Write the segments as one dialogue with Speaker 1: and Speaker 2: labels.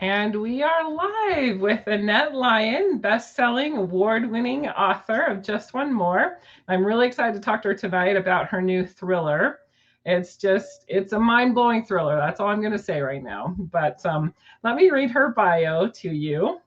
Speaker 1: And we are live with Annette Lyon, best-selling, award-winning author of Just One More. I'm really excited to talk to her tonight about her new thriller. It's a mind-blowing thriller. That's all I'm going to say right now. But let me read her bio to you.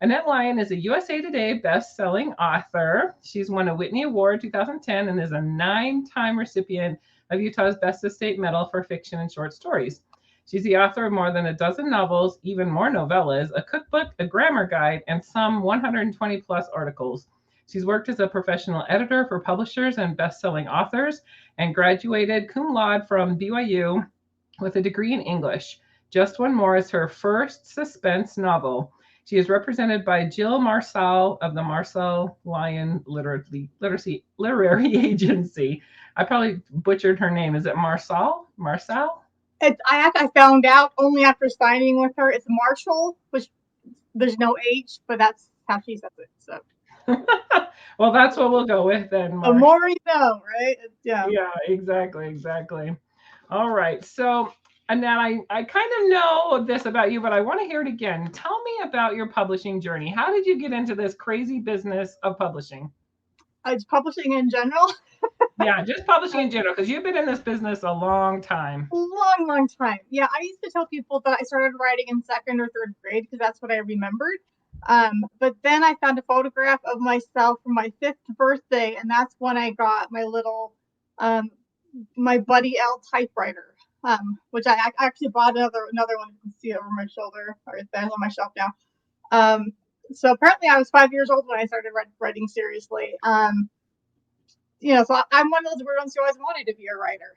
Speaker 1: Annette Lyon is a USA Today best-selling author. She's won a Whitney Award 2010 and is a 9-time recipient of Utah's Best Estate Medal for fiction and short stories. She's the author of more than a dozen novels, even more novellas, a cookbook, a grammar guide, and some 120 plus articles. She's worked as a professional editor for publishers and best-selling authors and graduated cum laude from BYU with a degree in English. Just One More is her first suspense novel. She is represented by Jill Marsal of the Marsal Lyon Literary Agency. I probably butchered her name. Is it Marsal? Marsal?
Speaker 2: I found out only after signing with her. It's Marshall, which there's no H, but that's how she says it. So,
Speaker 1: well, that's what we'll go with then.
Speaker 2: the more you know, right? Yeah.
Speaker 1: Yeah, exactly. All right. So, Annette, I kind of know this about you, but I want to hear it again. Tell me about your publishing journey. How did you get into this crazy business of publishing?
Speaker 2: It's publishing in general.
Speaker 1: Yeah, just publishing in general, because you've been in this business a long time.
Speaker 2: Long time. Yeah, I used to tell people that I started writing in second or third grade because that's what I remembered. But then I found a photograph of myself for my 5th birthday, and that's when I got my little, my Buddy L typewriter, which I actually bought another one. You can see over my shoulder, or it's on my shelf now. So apparently I was 5 years old when I started writing seriously. So I'm one of those weird ones who always wanted to be a writer.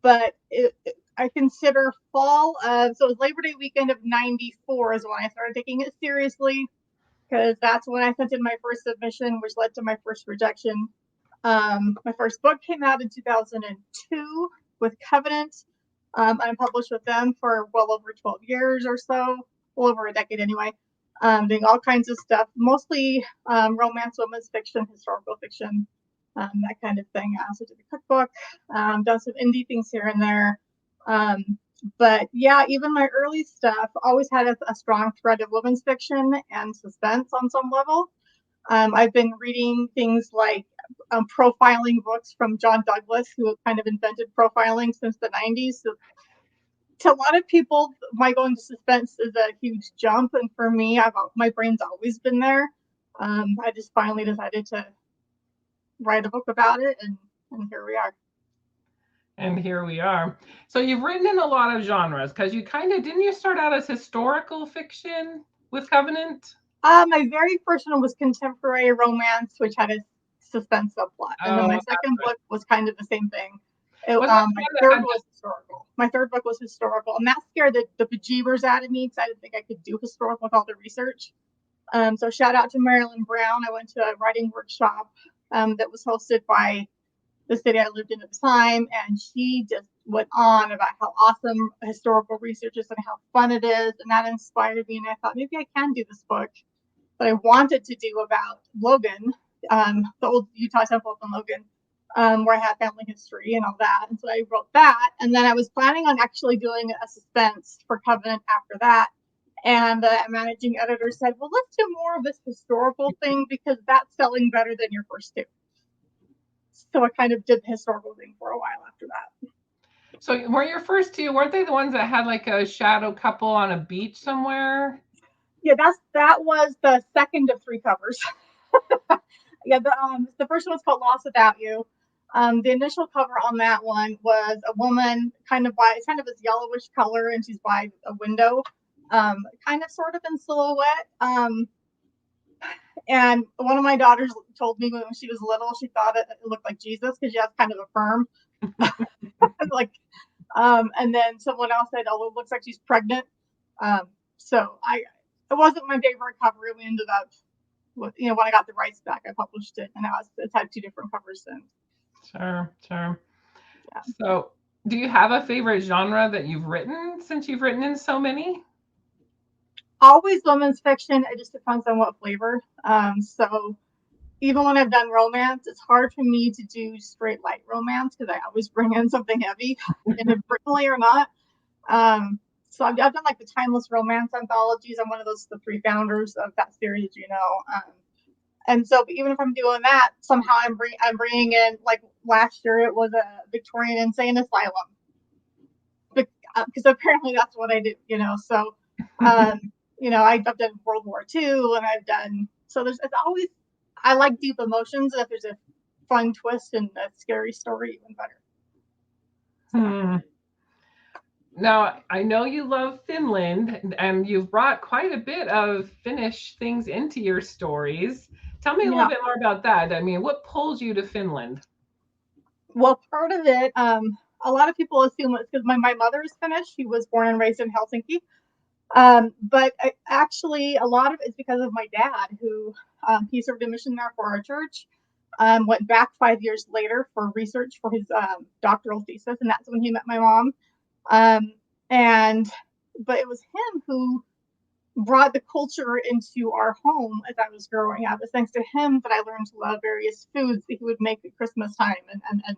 Speaker 2: But I consider fall of, so it was Labor Day weekend of 94 is when I started taking it seriously, because that's when I sent in my first submission, which led to my first rejection. My first book came out in 2002 with Covenant. I published with them for well over 12 years or so, well over a decade anyway, doing all kinds of stuff, mostly romance, women's fiction, historical fiction, that kind of thing. I also did a cookbook, done some indie things here and there. But yeah, even my early stuff always had a strong thread of women's fiction and suspense on some level. I've been reading things like profiling books from John Douglas, who kind of invented profiling since the 90s. So to a lot of people, my going to suspense is a huge jump. And for me, my brain's always been there. I just finally decided to write a book about it, and here we are.
Speaker 1: And here we are. So you've written in a lot of genres, because didn't you start out as historical fiction with Covenant?
Speaker 2: My very first one was contemporary romance, which had a suspense subplot, and then my second book was kind of the same thing. My third was historical. My third book was historical, and that scared the bejeebers out of me because I didn't think I could do historical with all the research. So shout out to Marilyn Brown. I went to a writing workshop that was hosted by the city I lived in at the time, and she just went on about how awesome historical research is and how fun it is, and that inspired me. And I thought maybe I can do this book that I wanted to do about Logan, the old Utah Temple in Logan, where I had family history and all that. And so I wrote that, and then I was planning on actually doing a suspense for Covenant after that. And the managing editor said, well, let's do more of this historical thing because that's selling better than your first two. So I kind of did the historical thing for a while after that.
Speaker 1: So were your first two, weren't they the ones that had like a shadow couple on a beach somewhere?
Speaker 2: Yeah, that was the second of 3 covers. Yeah, the first one was called Lost Without You. The initial cover on that one was a woman it's kind of this yellowish color, and she's by a window, kind of sort of in silhouette. And one of my daughters told me when she was little, she thought it looked like Jesus because she has kind of a perm. And then someone else said, oh, it looks like she's pregnant. So it wasn't my favorite cover. We ended up, when I got the rights back, I published it, and it's had 2 different covers since.
Speaker 1: Sure.
Speaker 2: Yeah.
Speaker 1: So do you have a favorite genre that you've written since you've written in so many?
Speaker 2: Always women's fiction. It just depends on what flavor. So even when I've done romance, it's hard for me to do straight light romance because I always bring in something heavy, inadvertently or not. So I've done like the timeless romance anthologies. I'm one of those, the 3 founders of that series, and so even if I'm doing that, somehow I'm bringing in, like last year it was a Victorian insane asylum, because apparently that's what I do. So um, I've done World War II, and I've done, so it's always, I like deep emotions, and if there's a fun twist and a scary story, even better.
Speaker 1: Hmm. Now, I know you love Finland, and you've brought quite a bit of Finnish things into your stories. Tell me a little
Speaker 2: Yeah.
Speaker 1: bit more about that. I mean, what pulled you to Finland?
Speaker 2: Well, part of it, a lot of people assume it's because my mother is Finnish. She was born and raised in Helsinki. But actually, a lot of it's because of my dad, who he served a mission there for our church. Went back 5 years later for research for his doctoral thesis, and that's when he met my mom. Um, and but it was him who brought the culture into our home as I was growing up. It's thanks to him that I learned to love various foods that he would make at Christmas time, and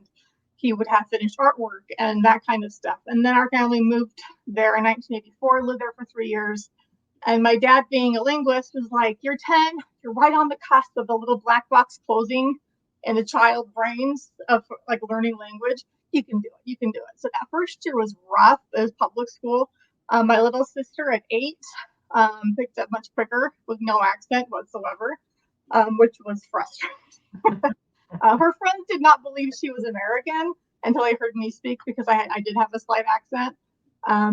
Speaker 2: he would have finished artwork and that kind of stuff. And then our family moved there in 1984, lived there for 3 years. And my dad, being a linguist, was like, "You're 10, you're right on the cusp of the little black box closing in the child brains of like learning language. You can do it. You can do it." So that first year was rough. It was public school. My little sister at 8 picked up much quicker with no accent whatsoever, which was frustrating. Her friends did not believe she was American until they heard me speak, because I did have a slight accent.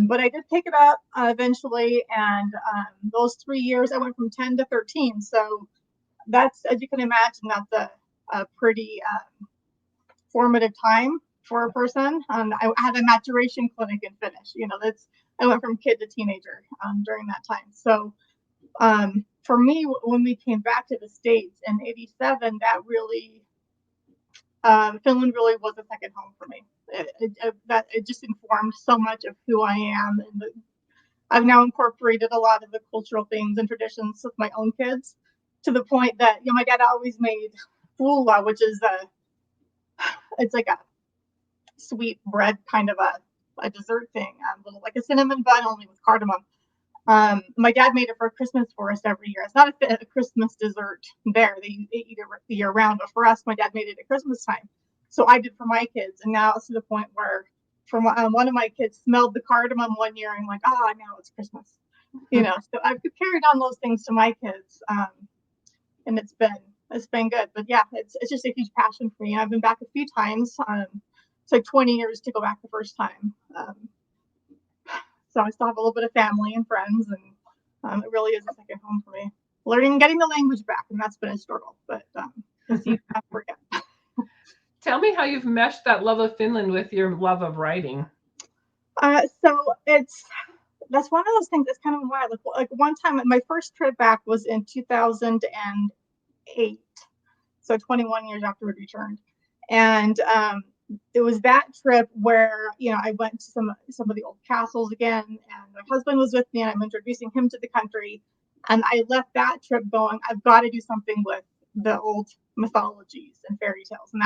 Speaker 2: But I did pick it up eventually, and those 3 years I went from 10 to 13. So that's, as you can imagine, that's a pretty formative time for a person. I had a maturation clinic in Finnish. That's, I went from kid to teenager during that time. So for me, when we came back to the States in '87, that really, Finland really was a second home for me. It just informed so much of who I am, and I've now incorporated a lot of the cultural things and traditions with my own kids, to the point that my dad always made fulla, which is it's like a sweet bread kind of a dessert thing, little like a cinnamon bun only with cardamom. My dad made it for Christmas for us every year. It's not a Christmas dessert there. They eat it the year round, but for us, my dad made it at Christmas time. So I did for my kids, and now it's to the point where, from one of my kids smelled the cardamom one year and like, now it's Christmas. So I've carried on those things to my kids, and it's been good. But yeah, it's just a huge passion for me. I've been back a few times. It's like 20 years to go back the first time. So I still have a little bit of family and friends, and it really is a second home for me. Getting the language back, and that's been a struggle, but you have to forget.
Speaker 1: Tell me how you've meshed that love of Finland with your love of writing.
Speaker 2: So that's one of those things that's kind of wild. Like one time, my first trip back was in 2008, so 21 years after we returned, and it was that trip where I went to some of the old castles again, and my husband was with me, and I'm introducing him to the country, and I left that trip going, I've got to do something with the old mythologies and fairy tales, and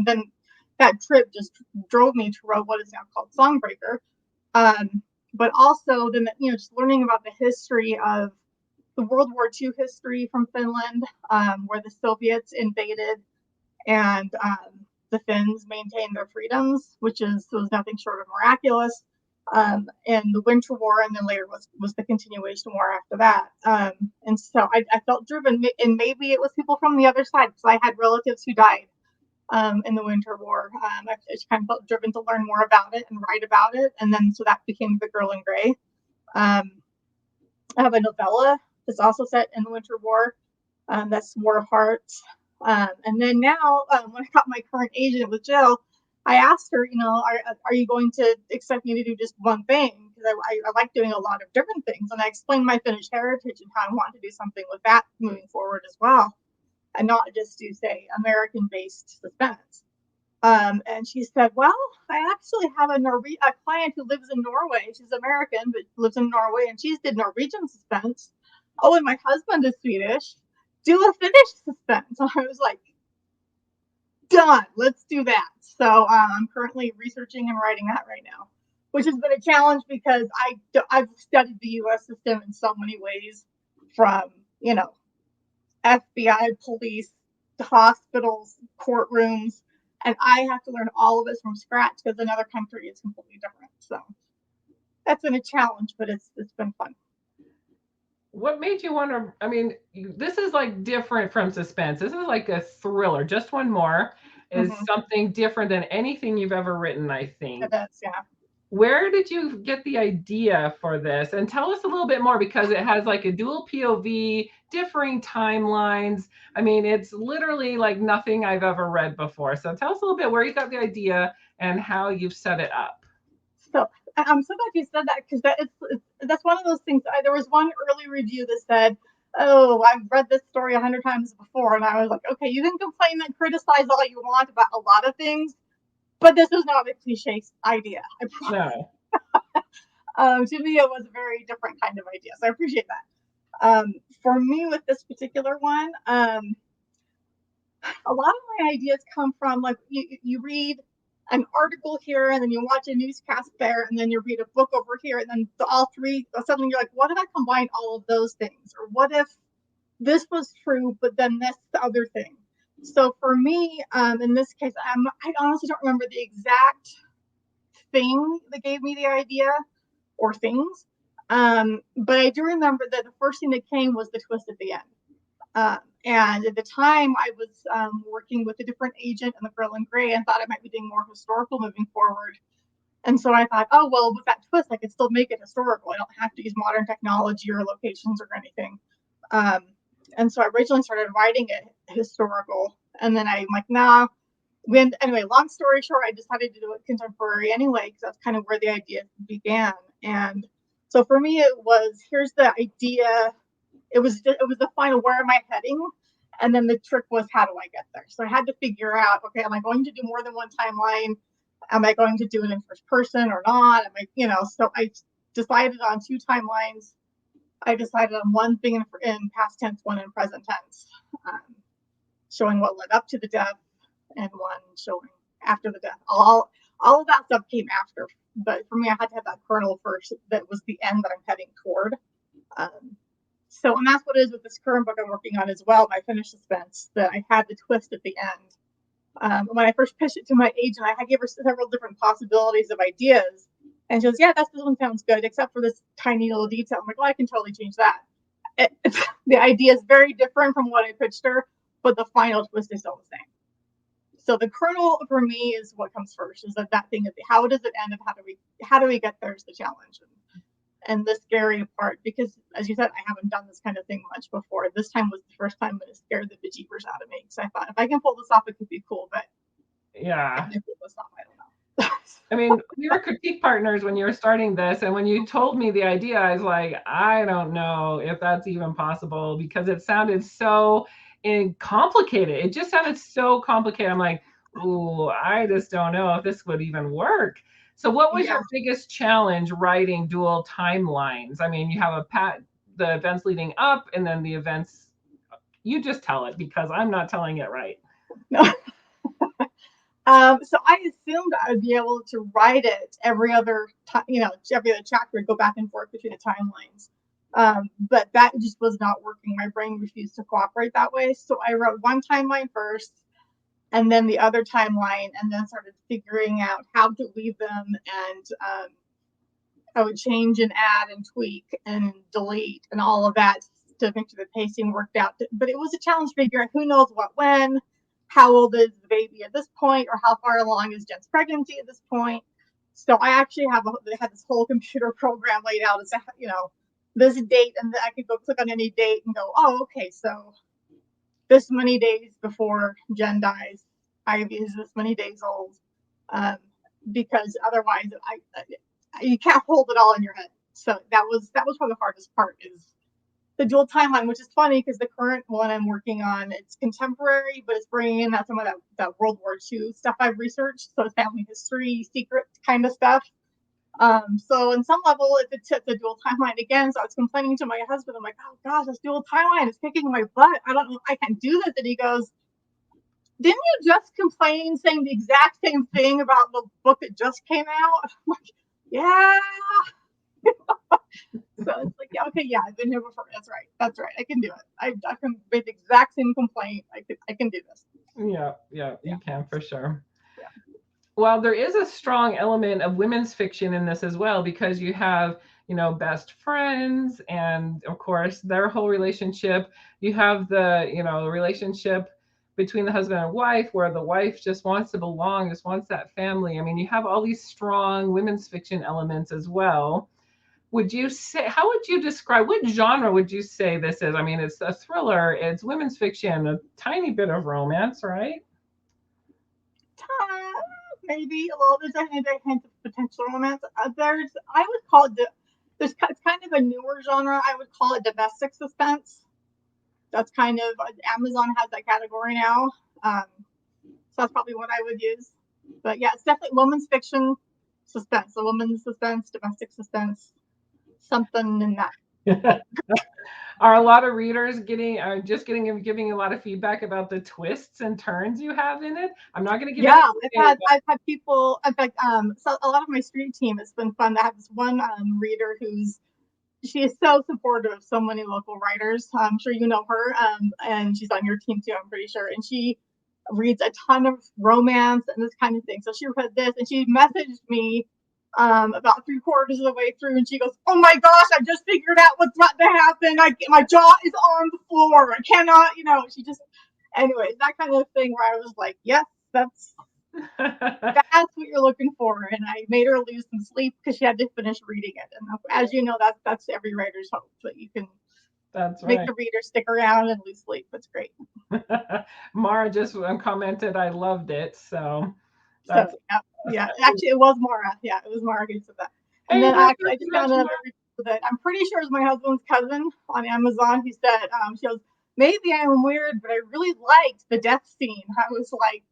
Speaker 2: then that trip just drove me to write what is now called Songbreaker. But also then just learning about the history of the World War II history from Finland, where the Soviets invaded, and the Finns maintained their freedoms, which was nothing short of miraculous. And the Winter War, and then later was the continuation war after that. And so I felt driven, and maybe it was people from the other side, because I had relatives who died in the Winter War. I just kind of felt driven to learn more about it and write about it, and then so that became The Girl in Grey. I have a novella that's also set in the Winter War. That's War of Hearts. And then now, when I got my current agent with Jill, I asked her, are you going to expect me to do just one thing? Because I like doing a lot of different things. And I explained my Finnish heritage and how I want to do something with that moving forward as well, and not just do, say, American-based suspense. And she said, well, I actually have a client who lives in Norway. She's American, but lives in Norway, and she's did Norwegian suspense. Oh, and my husband is Swedish. Do a Finnish suspense. So I was like, done. Let's do that. So I'm currently researching and writing that right now. which has been a challenge because I've studied the U.S. system in so many ways, from FBI, police, hospitals, courtrooms, and I have to learn all of this from scratch because another country is completely different. So that's been a challenge, but it's been fun.
Speaker 1: What made you want to? I mean, this is like different from suspense. This is like a thriller. Just one more is
Speaker 2: Mm-hmm.
Speaker 1: something different than anything you've ever written, I
Speaker 2: It
Speaker 1: think.
Speaker 2: is, yeah.
Speaker 1: Where did you get the idea for this? And tell us a little bit more, because it has like a dual POV, differing timelines. I mean, it's literally like nothing I've ever read before. So tell us a little bit where you got the idea and how you've set it up.
Speaker 2: So I'm so glad you said that, because that's one of those things. There was one early review that said, "Oh, I've read this story 100 times before," and I was like, "Okay, you can complain and criticize all you want about a lot of things, but this is not a cliche idea."
Speaker 1: No.
Speaker 2: To me, it was a very different kind of idea, so I appreciate that. For me, with this particular one, a lot of my ideas come from, like, you read an article here, and then you watch a newscast there, and then you read a book over here, and then all three, suddenly you're like, what if I combine all of those things? Or what if this was true, but then this other thing? So for me, in this case, I honestly don't remember the exact thing that gave me the idea, or things. But I do remember that the first thing that came was the twist at the end. And at the time, I was working with a different agent in the Girl in Gray, and thought I might be doing more historical moving forward. And so I thought, oh, well, with that twist, I could still make it historical. I don't have to use modern technology or locations or anything. Um, and so I originally started writing it historical. And then I'm like, nah. Anyway, long story short, I decided to do it contemporary anyway, because that's kind of where the idea began. And so for me, it was, here's the idea. It was the final, where am I heading? And then the trick was, how do I get there? So I had to figure out, okay, am I going to do more than one timeline? Am I going to do it in first person or not? So I decided on two timelines. I decided on one being in past tense, one in present tense, um, showing what led up to the death, and one showing after the death. All of that stuff came after, but for me, I had to have that kernel first. That was the end that I'm heading toward. Um, and that's what it is with this current book I'm working on as well, my finished suspense, that I had the twist at the end. When I first pitched it to my agent, I gave her several different possibilities of ideas. And she goes, yeah, this one sounds good, except for this tiny little detail. I'm like, well, I can totally change that. The idea is very different from what I pitched her, but the final twist is still the same. So the kernel for me is what comes first, is that thing of how does it end, and how do we get there is the challenge. And the scary part, because as you said, I haven't done this kind of thing much before. This time was the first time that it scared the bejeepers out of me. So I thought, if I can pull this off, it could be cool. But
Speaker 1: Yeah.
Speaker 2: if I pull this off, I don't know.
Speaker 1: I mean, we were critique partners when you were starting this, and when you told me the idea, I was like, I don't know if that's even possible, because it sounded so complicated. It just sounded so complicated. I'm like, ooh, I just don't know if this would even work. So, what was
Speaker 2: Yeah.
Speaker 1: your biggest challenge writing dual timelines? I mean, you have the events leading up, and then the events. You just tell it, because I'm not telling it right.
Speaker 2: No. So I assumed I'd be able to write it every other every other chapter would go back and forth between the timelines. But that just was not working. My brain refused to cooperate that way. So I wrote one timeline first, and then the other timeline, and then started figuring out how to weave them. And I would change and add and tweak and delete and all of that to make sure the pacing worked out. But it was a challenge figuring out who knows what when, how old is the baby at this point, or how far along is Jen's pregnancy at this point. So I actually had this whole computer program laid out as this date, and I could go click on any date and go, oh, okay, so this many days before Jen dies, Ivy is this many days old, because otherwise you can't hold it all in your head. So that was probably the hardest part, is the dual timeline, which is funny because the current one I'm working on, it's contemporary, but it's bringing in some of that World War II stuff I've researched. So it's family history, secret kind of stuff. So in some level, it's a dual timeline again. So I was complaining to my husband. I'm like, oh gosh, this dual timeline is kicking my butt. I don't know, I can't do this. And he goes, didn't you just complain saying the exact same thing about the book that just came out? I'm like, Yeah. So it's like, yeah, okay, yeah, I've been here before. That's right. That's right. I can do it. I can make the exact same complaint. I can do this.
Speaker 1: Yeah, yeah,
Speaker 2: Yeah.
Speaker 1: you can for sure.
Speaker 2: Yeah.
Speaker 1: Well, there is a strong element of women's fiction in this as well because you have, best friends and of course their whole relationship. You have the relationship between the husband and wife where the wife just wants to belong, just wants that family. I mean, you have all these strong women's fiction elements as well. Would you say, how would you describe, what genre would you say this is? I mean, it's a thriller, it's women's fiction, a tiny bit of romance, right?
Speaker 2: Maybe a little. There's a hint of potential romance. I would call it it's kind of a newer genre. I would call it domestic suspense. That's kind of Amazon has that category now. So that's probably what I would use. But yeah, it's definitely women's fiction suspense. A woman's suspense, domestic suspense, something in that.
Speaker 1: Are a lot of readers are just giving a lot of feedback about the twists and turns you have in it? I'm not going to give
Speaker 2: Yeah,
Speaker 1: any away,
Speaker 2: I've had people. In fact, so a lot of my street team. It's been fun. I have this one reader she is so supportive of so many local writers. I'm sure you know her, and she's on your team too. I'm pretty sure, and she reads a ton of romance and this kind of thing. So she read this, and she messaged me about 3/4 of the way through, and she goes, "Oh my gosh, I just figured out what's about to happen. My jaw is on the floor. I cannot, She just, anyway, that kind of thing where I was like, yes, that's
Speaker 1: but
Speaker 2: that's what you're looking for. And I made her lose some sleep because she had to finish reading it. And as you know, that's every writer's hope, that you can
Speaker 1: that's
Speaker 2: make
Speaker 1: right.
Speaker 2: the reader stick around and lose sleep. That's great.
Speaker 1: Mara just commented, I loved it. So
Speaker 2: So
Speaker 1: that's,
Speaker 2: yeah. Actually, it was Mara. Yeah, it was Mara who said that. And
Speaker 1: hey,
Speaker 2: then
Speaker 1: that's
Speaker 2: actually, I
Speaker 1: too
Speaker 2: just
Speaker 1: much,
Speaker 2: found another
Speaker 1: Mara.
Speaker 2: review that I'm pretty sure is my husband's cousin on Amazon who said, she goes, maybe I'm weird, but I really liked the death scene. I was like,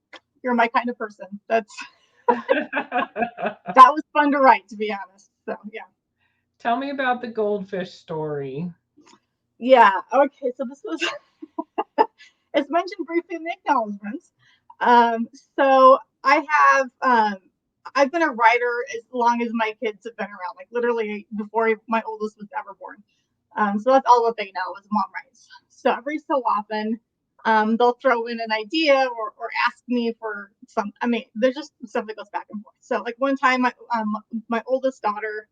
Speaker 2: you're my kind of person. That was fun to write, to be honest. So yeah.
Speaker 1: Tell me about the goldfish story.
Speaker 2: Yeah. Okay. So this was it's mentioned briefly in the acknowledgments. Um, so I have I've been a writer as long as my kids have been around, like literally before my oldest was ever born. So that's all that they know is mom writes. So every so often, they'll throw in an idea or ask me for some. I mean, there's just stuff that goes back and forth. So like one time, my oldest daughter,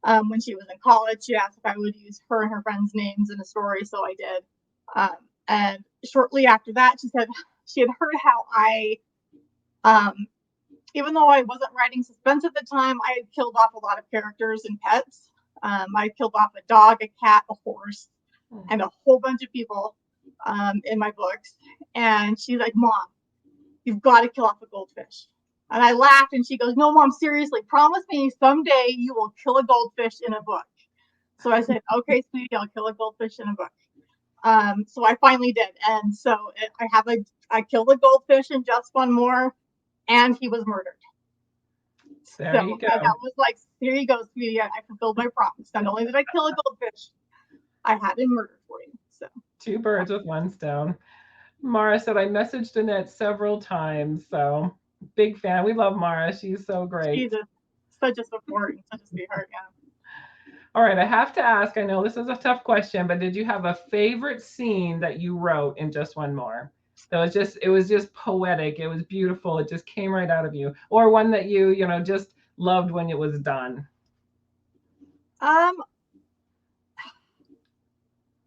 Speaker 2: when she was in college, she asked if I would use her and her friends' names in a story, so I did. And shortly after that, she said she had heard how um, even though I wasn't writing suspense at the time, I had killed off a lot of characters and pets. I killed off a dog, a cat, a horse, and a whole bunch of people in my books. And she's like, Mom, you've got to kill off a goldfish. And I laughed and she goes, No, Mom, seriously, promise me someday you will kill a goldfish in a book. So I said, Okay, sweetie, I'll kill a goldfish in a book. So I finally did. And so I killed a goldfish in Just One More, and he was murdered.
Speaker 1: There you
Speaker 2: So that
Speaker 1: go.
Speaker 2: was like, here you go, sweetie. I fulfilled my promise. Not only did I kill a goldfish, I had him murdered for you. So
Speaker 1: Two
Speaker 2: yeah,
Speaker 1: birds with one stone. Mara said, I messaged Annette several times. So big fan. We love Mara. She's so great.
Speaker 2: she's such a support and such a sweetheart. Yeah.
Speaker 1: All right, I have to ask, I know this is a tough question, but did you have a favorite scene that you wrote in Just One More? That was just, it was just poetic. It was beautiful. It just came right out of you. Or one that you just loved when it was done.
Speaker 2: Um,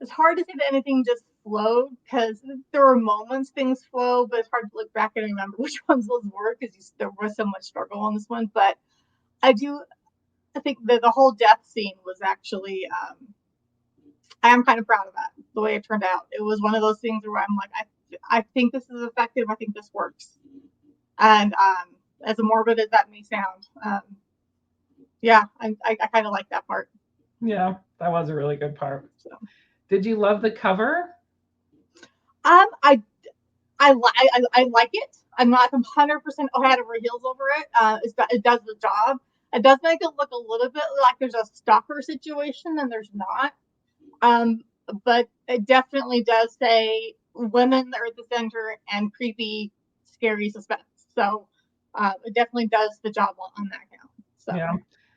Speaker 2: it's hard to say that anything just flowed because there were moments things flow, but it's hard to look back and remember which ones those were because there was so much struggle on this one. But I do, I think that the whole death scene was actually, I am kind of proud of that, the way it turned out. It was one of those things where I'm like, I think this is effective. I think this works. And as morbid as that may sound, yeah, I kind of like that part.
Speaker 1: Yeah, that was a really good part.
Speaker 2: So,
Speaker 1: Did you love the cover?
Speaker 2: um, I I like it. I'm not 100% head over heels over it. It does the job. It does make it look a little bit like there's a stalker situation, and there's not. Um, but it definitely does say women are at the center and creepy, scary suspense. So it definitely does the job on that count. So
Speaker 1: Yeah.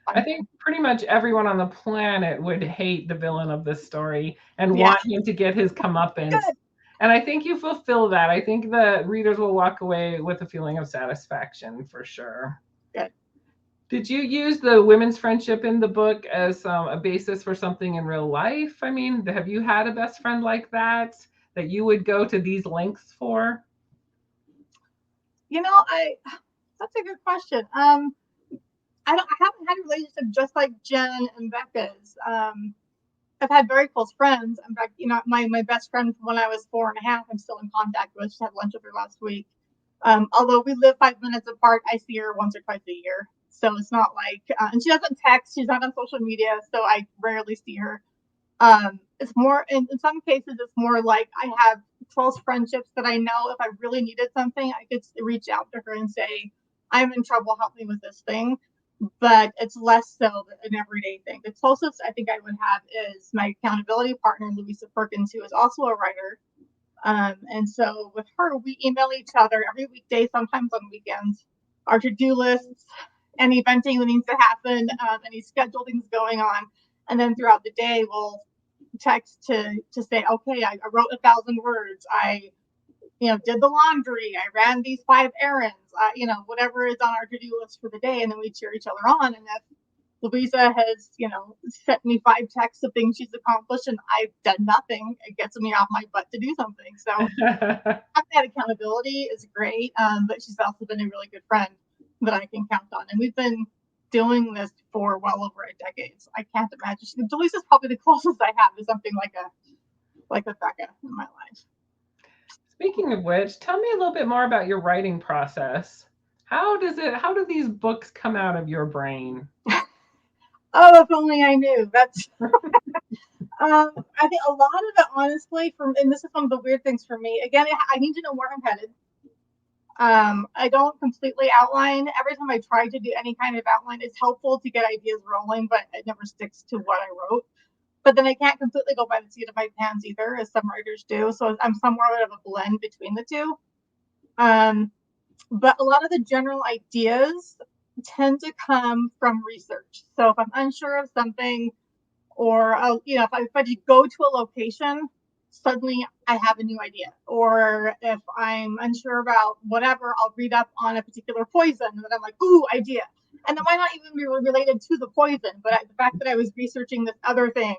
Speaker 1: I think pretty much everyone on the planet would hate the villain of this story and
Speaker 2: Yeah,
Speaker 1: want him to get his comeuppance.
Speaker 2: good,
Speaker 1: And I think you fulfill that. I think the readers will walk away with a feeling of satisfaction for sure.
Speaker 2: good.
Speaker 1: Did you use the women's friendship in the book as a basis for something in real life? I mean, have you had a best friend like that you would go to these lengths for?
Speaker 2: You know, that's a good question. I haven't had a relationship just like Jen and Becca's. I've had very close friends. In fact, my best friend from when I was 4.5, I'm still in contact with. Just had lunch with her last week. Although we live 5 minutes apart, I see her once or twice a year. So it's not like, and she doesn't text. She's not on social media, so I rarely see her. It's more, in some cases, it's more like I have close friendships that I know if I really needed something, I could reach out to her and say, I'm in trouble, help me with this thing. But it's less so an everyday thing. The closest I think I would have is my accountability partner, Louisa Perkins, who is also a writer. And so with her, we email each other every weekday, sometimes on weekends, our to-do lists, any eventing that needs to happen, any scheduled things going on. And then throughout the day, we'll text to say, okay, I wrote 1,000 words. I, did the laundry. I ran these 5 errands. Whatever is on our to-do list for the day, and then we cheer each other on. And if Louisa has, sent me 5 texts of things she's accomplished, and I've done nothing, it gets me off my butt to do something. So having that accountability is great. But she's also been a really good friend that I can count on, and we've been doing this for well over a decade. So I can't imagine. Louisa's probably the closest I have to something like a Becca in my life.
Speaker 1: Speaking of which, tell me a little bit more about your writing process. How do these books come out of your brain?
Speaker 2: Oh, if only I knew. That's I think a lot of it, honestly, and this is one of the weird things for me. Again, I need to know where I'm headed. I don't completely outline. Every time I try to do any kind of outline, it's helpful to get ideas rolling, but it never sticks to what I wrote. But then I can't completely go by the seat of my pants either, as some writers do. So I'm somewhat of a blend between the two. But a lot of the general ideas tend to come from research. So if I'm unsure of something, or if I just go to a location, suddenly I have a new idea. Or if I'm unsure about whatever, I'll read up on a particular poison, and then I'm like, ooh, idea. And it might not even be related to the poison, but the fact that I was researching this other thing,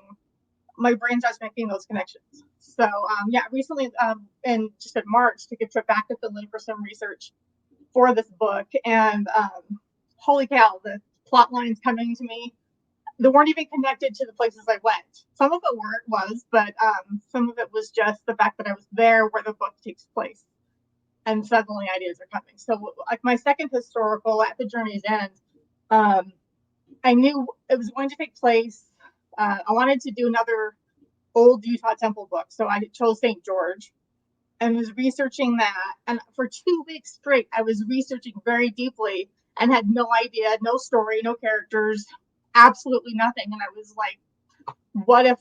Speaker 2: my brain starts making those connections. So yeah, recently, in just in March, took a trip back to Finland for some research for this book, and holy cow, the plot lines coming to me, they weren't even connected to the places I went. Some of it was, but some of it was just the fact that I was there where the book takes place, and suddenly ideas are coming. So, like my second historical, At the Journey's End, I knew it was going to take place. I wanted to do another old Utah temple book, so I chose St. George and was researching that. And for 2 weeks straight, I was researching very deeply and had no idea, no story, no characters, absolutely nothing. And I was like, what if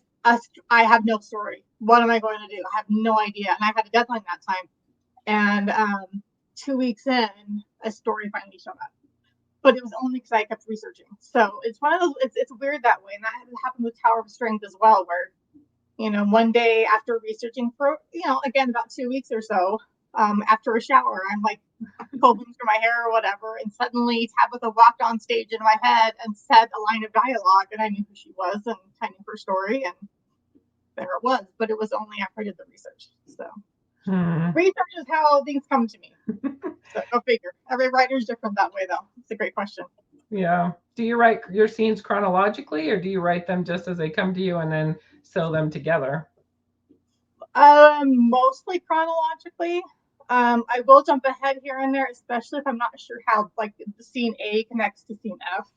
Speaker 2: I have no story? What am I going to do? I have no idea. And I had a deadline that time. And 2 weeks in, a story finally showed up. But it was only because I kept researching. So it's one of those, it's weird that way. And that happened with Tower of Strength as well, where one day after researching for, again, about 2 weeks or so, after a shower, I'm like combing through my hair or whatever, and suddenly Tabitha walked on stage in my head and said a line of dialogue, and I knew who she was and kind of her story, and there it was. But it was only after I did the research. So research is how things come to me. So go figure. Every writer's different that way, though. It's a great question.
Speaker 1: Yeah. Do you write your scenes chronologically, or do you write them just as they come to you and then sew them together?
Speaker 2: Mostly chronologically. I will jump ahead here and there, especially if I'm not sure how, like, the scene A connects to scene F.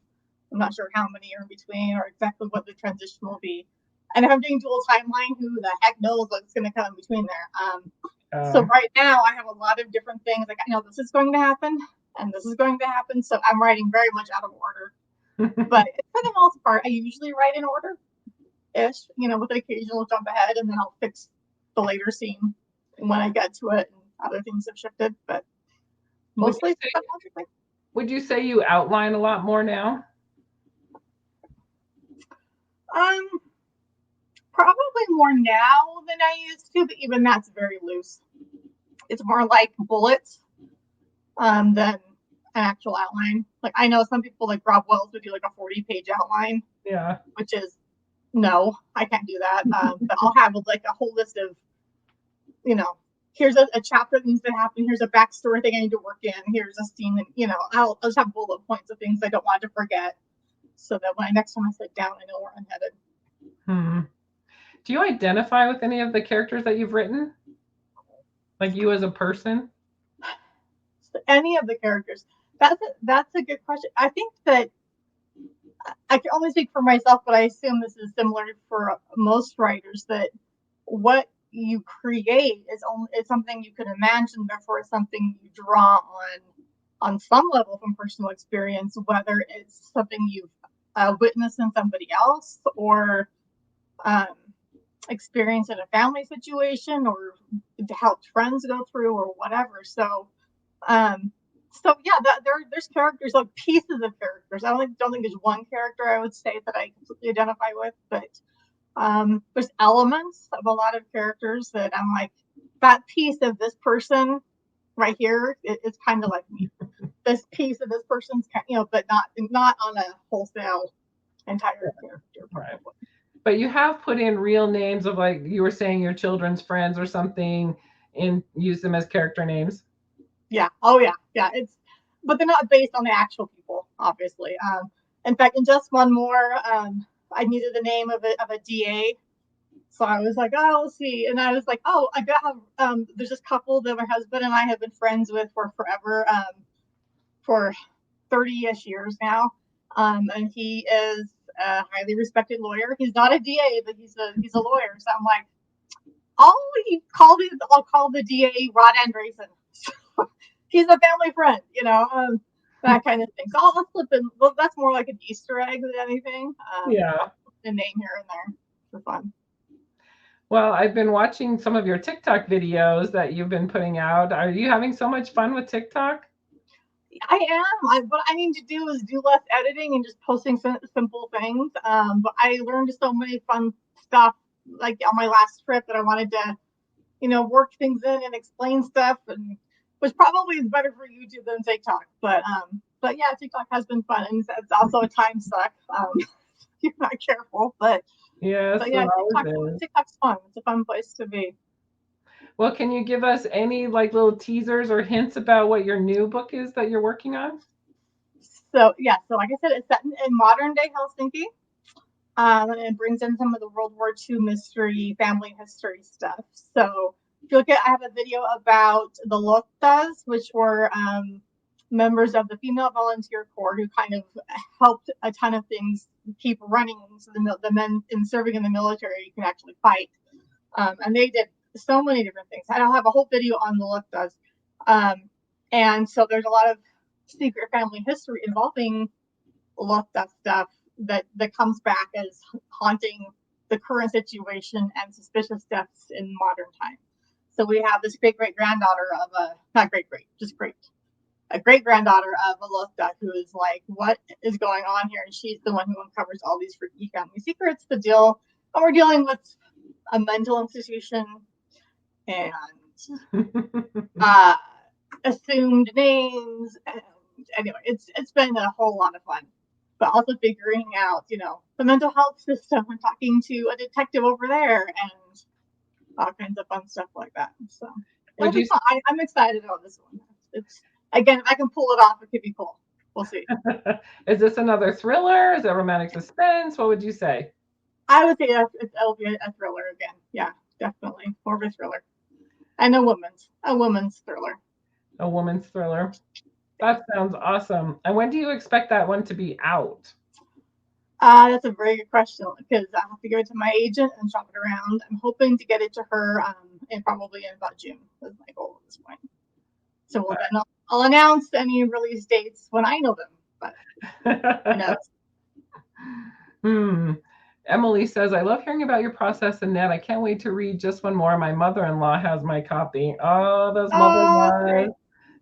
Speaker 2: I'm not sure how many are in between or exactly what the transition will be. And if I'm doing dual timeline, who the heck knows what's going to come in between there? So right now, I have a lot of different things. Like, I know this is going to happen, and this is going to happen. So I'm writing very much out of order. But for the most part, I usually write in order-ish, with an occasional jump ahead, and then I'll fix the later scene when I get to it, and other things have shifted. But mostly,
Speaker 1: would you say you outline a lot more now?
Speaker 2: Um, Probably more now than I used to, but even that's very loose. It's more like bullets than an actual outline. Like I know some people like Rob Wells would do like a 40-page outline,
Speaker 1: Yeah.
Speaker 2: which is no, I can't do that. But I'll have like a whole list of, here's a chapter that needs to happen. Here's a backstory thing I need to work in. Here's a scene, and I'll just have bullet points of things I don't want to forget, so that when next time I sit down, I know where I'm headed.
Speaker 1: Do you identify with any of the characters that you've written? Like you as a person?
Speaker 2: Any of the characters? That's a good question. I think that I can only speak for myself, but I assume this is similar for most writers, that what you create is something you can imagine, therefore it's something you draw on some level from personal experience, whether it's something you've witnessed in somebody else, or experienced in a family situation, or helped friends go through, or whatever. So yeah, there's characters, like pieces of characters. I don't think there's one character I would say that I completely identify with, but there's elements of a lot of characters that I'm like, that piece of this person right here is kind of like me. This piece of this person's, but not on a wholesale entire character.
Speaker 1: Right. But you have put in real names of, like you were saying, your children's friends or something, and use them as character names.
Speaker 2: Yeah. Oh yeah. Yeah. But they're not based on the actual people, obviously. In fact, in Just One More, I needed the name of a DA. So I was like, oh, let's see. And I was like, oh, I got there's this couple that my husband and I have been friends with for forever, for 30-ish years now. And he is a highly respected lawyer. He's not a DA, but he's a lawyer. So I'm like, I'll call the DA Rod Andreessen. He's a family friend, that kind of thing. So I'll flip in. Well, that's more like an Easter egg than anything.
Speaker 1: Yeah.
Speaker 2: I'll flip a name here and there for fun.
Speaker 1: Well, I've been watching some of your TikTok videos that you've been putting out. Are you having so much fun with TikTok?
Speaker 2: I am. What I need to do is do less editing and just posting simple things. But I learned so many fun stuff, like on my last trip, that I wanted to, work things in and explain stuff, and which probably is better for YouTube than TikTok. But yeah, TikTok has been fun, and it's also a time suck. If you're not careful,
Speaker 1: Yes,
Speaker 2: but
Speaker 1: it
Speaker 2: yeah,
Speaker 1: always is.
Speaker 2: TikTok's fun. It's a fun place to be.
Speaker 1: Well, can you give us any like little teasers or hints about what your new book is that you're working on?
Speaker 2: So yeah, so like I said, it's set in modern day Helsinki. And it brings in some of the World War II mystery, family history stuff. So if you look at, I have a video about the Lottas, which were members of the female volunteer corps who kind of helped a ton of things keep running, so the men in serving in the military can actually fight. And they did so many different things. I don't have a whole video on the Lottas. And so there's a lot of secret family history involving Lotta stuff that comes back as haunting the current situation and suspicious deaths in modern times. So we have this great granddaughter of a great granddaughter of a Lotta who is like, what is going on here? And she's the one who uncovers all these freaky family secrets. And we're dealing with a mental institution and assumed names. And anyway, it's been a whole lot of fun. But also figuring out, the mental health system and talking to a detective over there and all kinds of fun stuff like that. So it'll be fun. I'm excited about this one. It's again, if I can pull it off, it could be cool. We'll see.
Speaker 1: Is this another thriller? Is it romantic suspense? What would you say?
Speaker 2: I would say it'll be a thriller again. Yeah, definitely more of a thriller, and a woman's thriller.
Speaker 1: A woman's thriller. That sounds awesome. And when do you expect that one to be out?
Speaker 2: That's a very good question, because I have to give it to my agent and shop it around. I'm hoping to get it to her and probably in about June. That's my goal at this point. So then I'll announce any release dates when I know them. But
Speaker 1: Emily says, I love hearing about your process, Annette. I can't wait to read Just One More. My mother-in-law has my copy. Oh, those mother-in-laws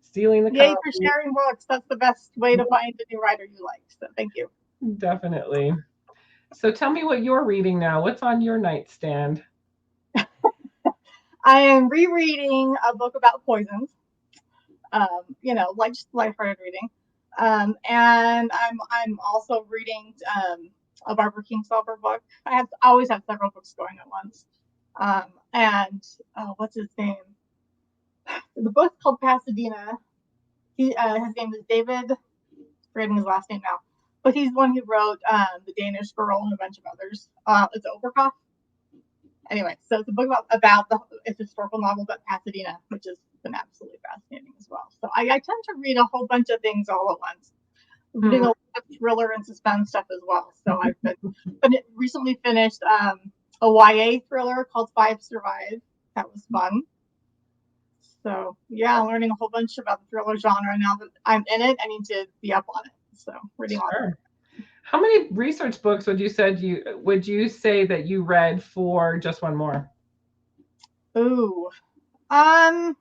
Speaker 1: stealing the
Speaker 2: Yay
Speaker 1: copy.
Speaker 2: for sharing books. That's the best way to find a new writer you like. So thank you.
Speaker 1: Definitely. So tell me what you're reading now. What's on your nightstand?
Speaker 2: I am rereading a book about poisons. Like just lighthearted reading. And I'm also reading a Barbara Kingsolver book. I always have several books going at once. And what's his name? The book's called Pasadena. His name is David. Forgetting his last name now, but he's the one who wrote The Danish Girl and a bunch of others. It's Overcough. Anyway, so it's a book it's a historical novel about Pasadena, which has been absolutely fascinating as well. So I tend to read a whole bunch of things all at once. I'm reading a lot of thriller and suspense stuff as well. So I've been recently finished a YA thriller called Five Survive. That was fun. So yeah, I'm learning a whole bunch about the thriller genre now that I'm in it. I need to be up on it. So reading on it.
Speaker 1: How many research books would you say that you read for Just One More?
Speaker 2: Ooh, I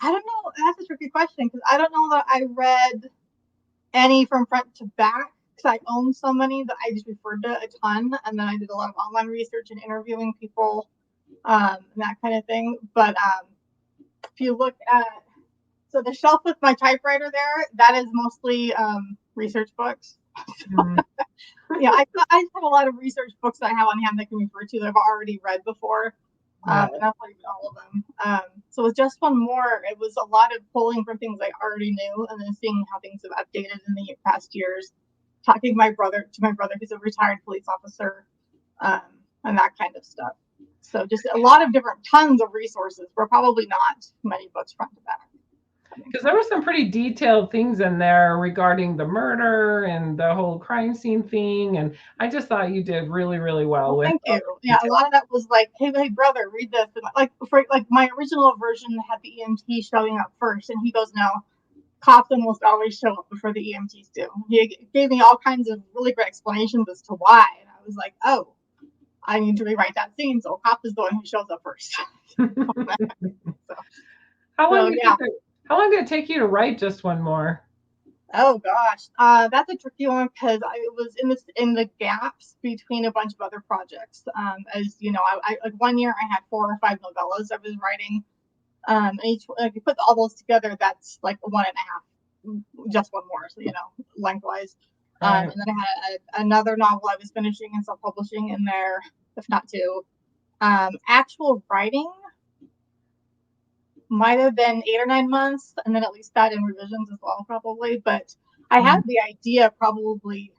Speaker 2: don't know. That's a tricky question because I don't know that I read any from front to back because I own so many that I just referred to a ton, and then I did a lot of online research and interviewing people, and that kind of thing. But if you look at the shelf with my typewriter there, that is mostly research books. Yeah, I have a lot of research books that I have on hand that I can refer to that I've already read before. And that's not even all of them. So with Just One More, it was a lot of pulling from things I already knew and then seeing how things have updated in the past years. Talking to my brother, who's a retired police officer, and that kind of stuff. So just a lot of tons of resources, but probably not many books front to back.
Speaker 1: Because there were some pretty detailed things in there regarding the murder and the whole crime scene thing, and I just thought you did really, really well with.
Speaker 2: Thank you. Yeah, a lot of that was like, hey, brother, read this. And like my original version had the EMT showing up first, and he goes, no, cops almost always show up before the EMTs do. He gave me all kinds of really great explanations as to why, and I was like, oh, I need to rewrite that scene, so cop is the one who shows up first.
Speaker 1: How long did it take you to write Just One More?
Speaker 2: Oh gosh, that's a tricky one because I was in the gaps between a bunch of other projects. As you know, I like 1 year I had 4 or 5 novellas I was writing. And if you put all those together, that's like 1.5, Just One More. So lengthwise. And then I had another novel I was finishing and self-publishing in there, if not 2. Actual writing might have been 8 or 9 months, and then at least that in revisions as well, probably. But I had the idea probably,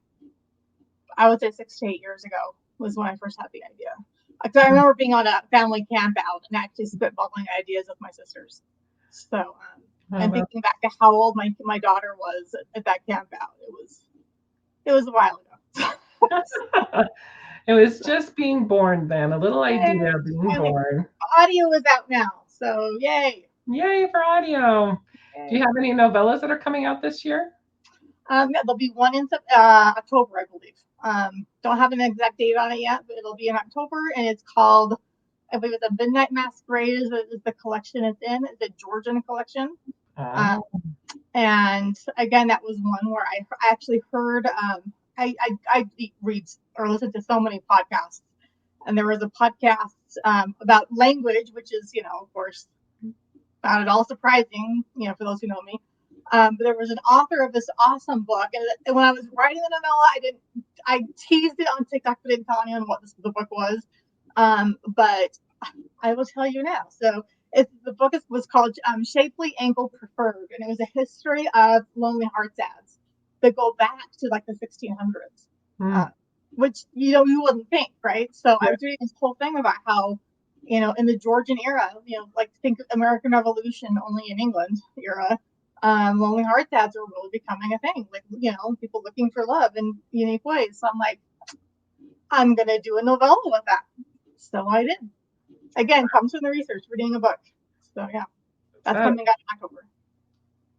Speaker 2: I would say 6 to 8 years ago was when I first had the idea. Because I remember being on a family camp out and actually spitballing ideas with my sisters. So, and thinking back to how old my daughter was at that camp out, it was a while ago.
Speaker 1: It was just being born then, a little idea of being born.
Speaker 2: Audio is out now, so yay.
Speaker 1: Yay for audio. Yay. Do you have any novellas that are coming out this year?
Speaker 2: Yeah, there'll be one in October, I believe. Don't have an exact date on it yet, but it'll be in October, and it's called, I believe it's a Midnight Masquerade is the collection it's in. It's a Georgian collection. And again, that was one where I actually heard, I read or listen to so many podcasts, and there was a podcast about language, which is, of course, not at all surprising, for those who know me. But there was an author of this awesome book, and when I was writing the novella, I teased it on TikTok, but didn't tell anyone what the book was. But I will tell you now. So the book was called Shapely Ankle Preferred, and it was a history of Lonely Hearts ads that go back to like the 1600s, which you wouldn't think, right? So I was reading this whole thing about how, in the Georgian era, like think American Revolution only in England era. Lonely Hearts ads are really becoming a thing, like people looking for love in unique ways. So I'm like, I'm gonna do a novella with that. So I did. Again, comes from the research, reading a book. So yeah, that's coming out in October.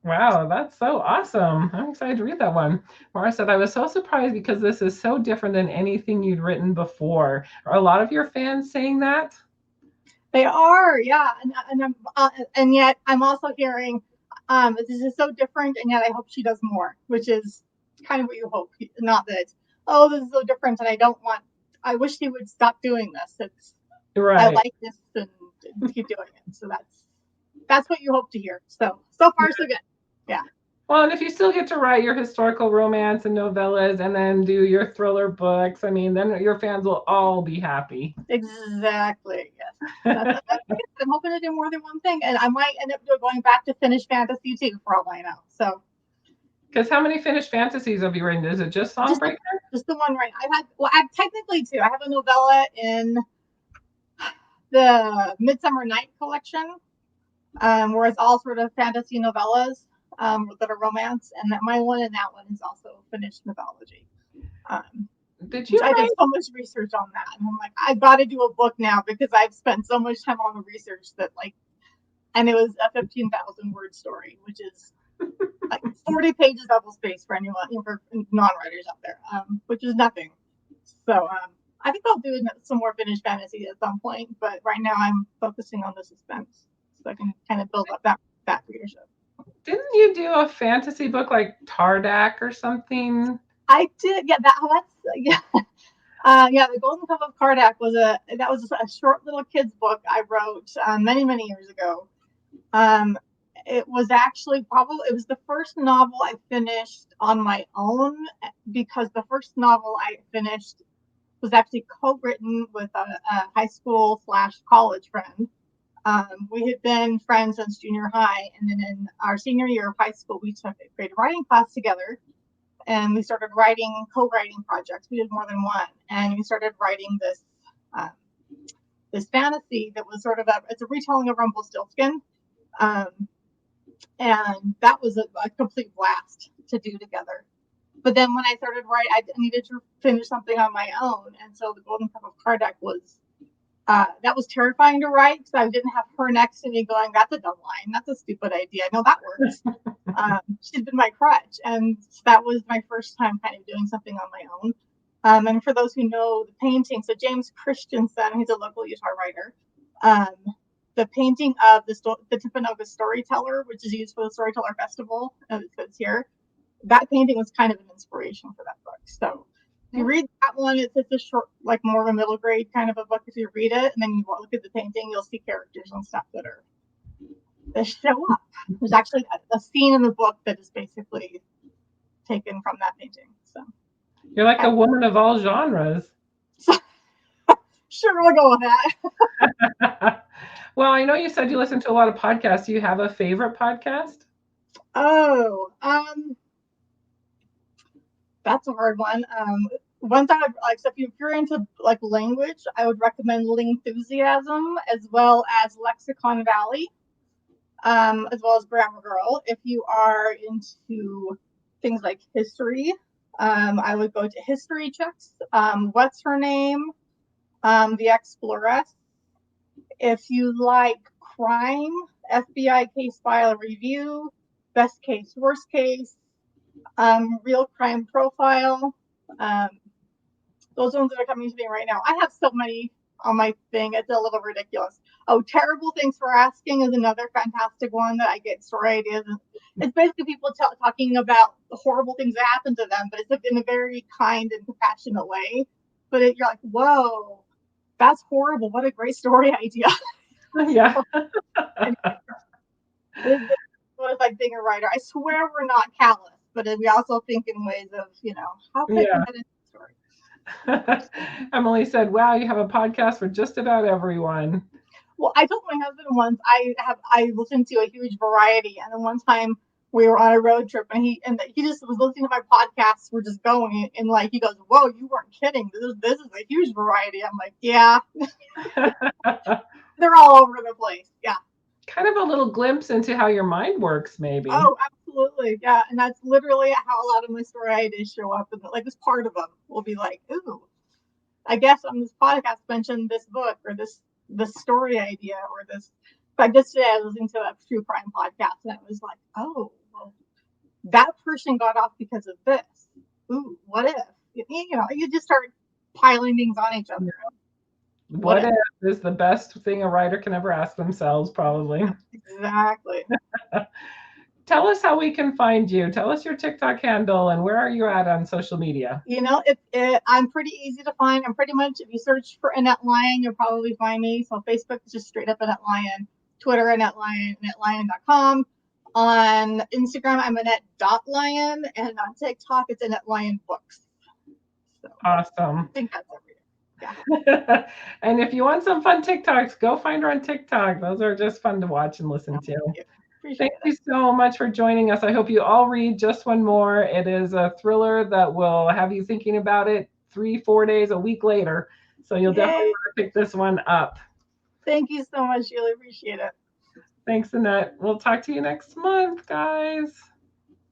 Speaker 1: Wow, that's so awesome. I'm excited to read that one. Mara said, I was so surprised because this is so different than anything you'd written before. Are a lot of your fans saying that?
Speaker 2: They are, yeah. And yet I'm also hearing, this is so different, and yet I hope she does more, which is kind of what you hope. Not that oh, this is so different, and I wish he would stop doing this. I
Speaker 1: Right.
Speaker 2: like this and keep doing it. So that's what you hope to hear. So far so good. Yeah.
Speaker 1: Well, and if you still get to write your historical romance and novellas and then do your thriller books, I mean, then your fans will all be happy.
Speaker 2: Exactly. Yes. That's good. I'm hoping to do more than one thing, and I might end up going back to finish fantasy too, for all I know. So
Speaker 1: Because how many finished fantasies have you written? Is it just
Speaker 2: just
Speaker 1: Songbreaker?
Speaker 2: just the one right. I've technically two. I have a novella in the Midsummer Night collection, where it's all sort of fantasy novellas that are romance, and that my one in that one is also finished novelology. Um,
Speaker 1: Did
Speaker 2: which
Speaker 1: you
Speaker 2: I did
Speaker 1: write?
Speaker 2: so much research on that, and I'm like, I've got to do a book now because I've spent so much time on the research that like, and it was a 15,000 word story, which is like 40 pages double space for anyone, for non-writers out there, which is nothing. So I think I'll do some more finished fantasy at some point, but right now I'm focusing on the suspense so I can kind of build up that readership.
Speaker 1: Didn't you do a fantasy book like Tardak or something?
Speaker 2: I did, yeah. That's yeah. Yeah, the Golden Cup of Kardak was a short little kids book I wrote many years ago. Um, it was actually probably it was the first novel I finished on my own, because the first novel I finished was actually co-written with a high school / college friend. We had been friends since junior high, and then in our senior year of high school, we took a creative writing class together, and we started writing co-writing projects. We did more than one, and we started writing um, this fantasy that was sort of it's a retelling of Rumpelstiltskin, um, and that was a complete blast to do together. But then when I started writing, I needed to finish something on my own, and so the Golden Cup of Kardak was that was terrifying to write because I didn't have her next to me going, "That's a dumb line. That's a stupid idea. No, that works." She's been my crutch, and that was my first time kind of doing something on my own. And for those who know the painting, so James Christensen, he's a local Utah writer. Um, the painting of the Timpanogos Storyteller, which is used for the Storyteller Festival, as it says here, that painting was kind of an inspiration for that book. So if you read that one, it's a short, like more of a middle grade kind of a book if you read it, and then you look at the painting, you'll see characters and stuff that show up. There's actually a scene in the book that is basically taken from that painting. So,
Speaker 1: You're like
Speaker 2: yeah.
Speaker 1: a woman of all genres.
Speaker 2: So sure, we'll go with that.
Speaker 1: Well, I know you said you listen to a lot of podcasts. Do you have a favorite podcast?
Speaker 2: Oh, that's a hard one. One thing I'd like, so if you're into like language, I would recommend Lingthusiasm as well as Lexicon Valley, as well as Grammar Girl. If you are into things like history, I would go to History Checks. What's her name? The Exploress. If you like crime, FBI Case File Review, Best Case, Worst Case, Real Crime Profile. Um, those ones that are coming to me right now. I have so many on my thing. It's a little ridiculous. Oh, Terrible Things for Asking is another fantastic one that I get story ideas. It's basically people talking about the horrible things that happen to them, but it's in a very kind and compassionate way. But you're like, whoa, that's horrible. What a great story idea.
Speaker 1: Yeah.
Speaker 2: And this is what it's like being a writer. I swear we're not callous, but we also think in ways of, how can I
Speaker 1: Yeah.
Speaker 2: put that in the story?
Speaker 1: Emily said, "Wow, you have a podcast for just about everyone."
Speaker 2: Well, I told my husband once I listened to a huge variety, and then one time we were on a road trip, and he just was listening to my podcasts. We're just going, and like he goes, "Whoa, you weren't kidding! This is a huge variety." I'm like, "Yeah, they're all over the place." Yeah.
Speaker 1: Kind of a little glimpse into how your mind works, maybe.
Speaker 2: Oh, absolutely. Yeah, and that's literally how a lot of my story ideas show up. And like this part of them will be like, "Ooh, I guess on this podcast mentioned this book or this story idea or this." Like just today, I was listening to a true crime podcast, and it was like, "Oh, well, that person got off because of this. Ooh, what if?" You just start piling things on each other. What
Speaker 1: What
Speaker 2: if?
Speaker 1: if is the best thing a writer can ever ask themselves, probably.
Speaker 2: Exactly.
Speaker 1: tell us how we can find you. Tell us your TikTok handle and where are you at on social media?
Speaker 2: You know, I'm pretty easy to find. I'm pretty much, if you search for Annette Lyon, you'll probably find me. So Facebook is just straight up Annette Lyon. Twitter, Annette Lyon, AnnetteLyon.com. On Instagram, I'm Annette.Lyon. And on TikTok, it's Annette Lyon Books. So
Speaker 1: Awesome.
Speaker 2: I think that's everything.
Speaker 1: Yeah. And if you want some fun TikToks, go find her on TikTok. Those are just fun to watch and listen to. Thank you so much for joining us. I hope you all read Just One More. It is a thriller that will have you thinking about it 3-4 days, a week later. So you'll definitely want to pick this one up.
Speaker 2: Thank you so much, Sheila. Appreciate it.
Speaker 1: Thanks, Annette. We'll talk to you next month, guys.